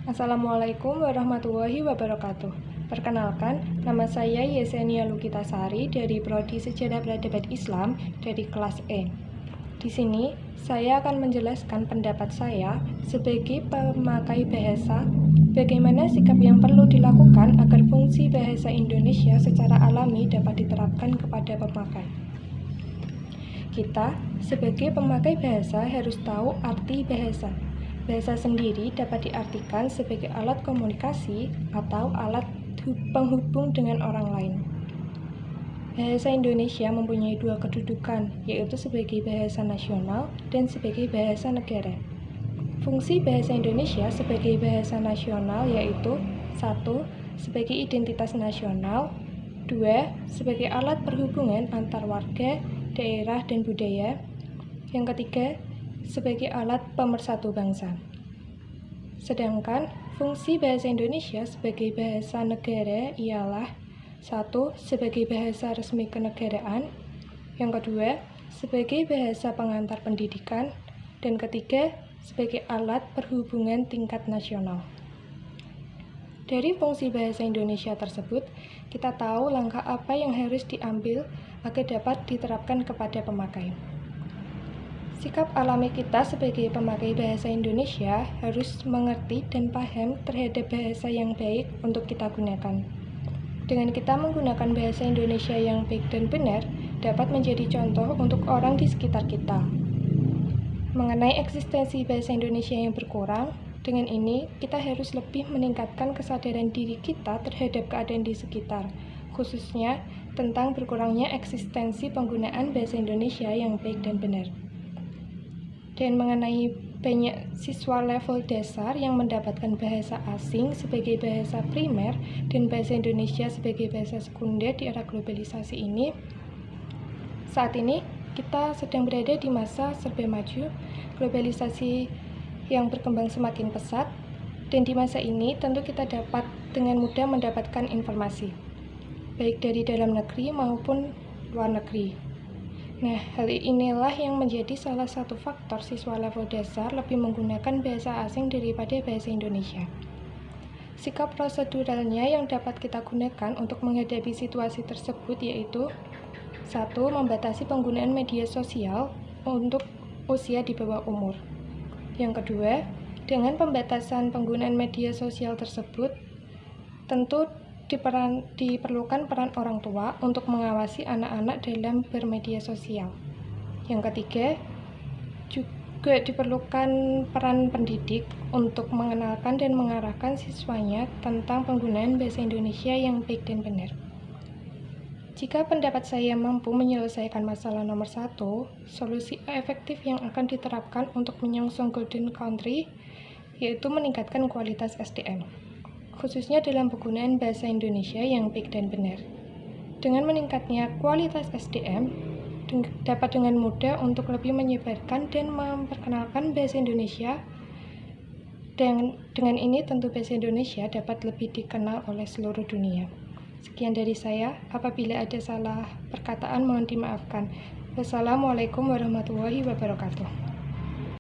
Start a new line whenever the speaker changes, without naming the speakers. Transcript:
Assalamualaikum warahmatullahi wabarakatuh. Perkenalkan, nama saya Yesenia Lukitasari dari Prodi Sejarah Peradaban Islam dari kelas E. Di sini, saya akan menjelaskan pendapat saya sebagai pemakai bahasa, bagaimana sikap yang perlu dilakukan agar fungsi bahasa Indonesia secara alami dapat diterapkan kepada pemakai. Kita, sebagai pemakai bahasa, harus tahu arti bahasa. Bahasa sendiri dapat diartikan sebagai alat komunikasi atau alat penghubung dengan orang lain. Bahasa Indonesia mempunyai dua kedudukan, yaitu sebagai bahasa nasional dan sebagai bahasa negara. Fungsi bahasa Indonesia sebagai bahasa nasional yaitu 1. Sebagai identitas nasional, 2. Sebagai alat perhubungan antar warga, daerah, dan budaya, yang ketiga, sebagai alat pemersatu bangsa. Sedangkan fungsi bahasa Indonesia sebagai bahasa negara ialah 1. Sebagai bahasa resmi kenegaraan, yang kedua, sebagai bahasa pengantar pendidikan, dan ketiga, sebagai alat perhubungan tingkat nasional. Dari fungsi bahasa Indonesia tersebut, kita tahu langkah apa yang harus diambil agar dapat diterapkan kepada pemakai. Sikap alami kita sebagai pemakai bahasa Indonesia harus mengerti dan paham terhadap bahasa yang baik untuk kita gunakan. Dengan kita menggunakan bahasa Indonesia yang baik dan benar, dapat menjadi contoh untuk orang di sekitar kita. Mengenai eksistensi bahasa Indonesia yang berkurang, dengan ini kita harus lebih meningkatkan kesadaran diri kita terhadap keadaan di sekitar, khususnya tentang berkurangnya eksistensi penggunaan bahasa Indonesia yang baik dan benar. Dan mengenai banyak siswa level dasar yang mendapatkan bahasa asing sebagai bahasa primer dan bahasa Indonesia sebagai bahasa sekunder di era globalisasi ini, saat ini kita sedang berada di masa serba maju, globalisasi yang berkembang semakin pesat, dan di masa ini tentu kita dapat dengan mudah mendapatkan informasi, baik dari dalam negeri maupun luar negeri. Nah, hal inilah yang menjadi salah satu faktor siswa level dasar lebih menggunakan bahasa asing daripada bahasa Indonesia. Sikap proseduralnya yang dapat kita gunakan untuk menghadapi situasi tersebut yaitu 1. Membatasi penggunaan media sosial untuk usia di bawah umur. Yang kedua, dengan pembatasan penggunaan media sosial tersebut, tentu diperlukan peran orang tua untuk mengawasi anak-anak dalam bermedia sosial. Yang ketiga, juga diperlukan peran pendidik untuk mengenalkan dan mengarahkan siswanya tentang penggunaan bahasa Indonesia yang baik dan benar. Jika pendapat saya mampu menyelesaikan masalah nomor 1, solusi efektif yang akan diterapkan untuk menyongsong Golden Country yaitu meningkatkan kualitas SDM, khususnya dalam penggunaan bahasa Indonesia yang baik dan benar. Dengan meningkatnya kualitas SDM, dapat dengan mudah untuk lebih menyebarkan dan memperkenalkan bahasa Indonesia. Dan dengan ini tentu bahasa Indonesia dapat lebih dikenal oleh seluruh dunia. Sekian dari saya, apabila ada salah perkataan mohon dimaafkan. Wassalamualaikum warahmatullahi wabarakatuh.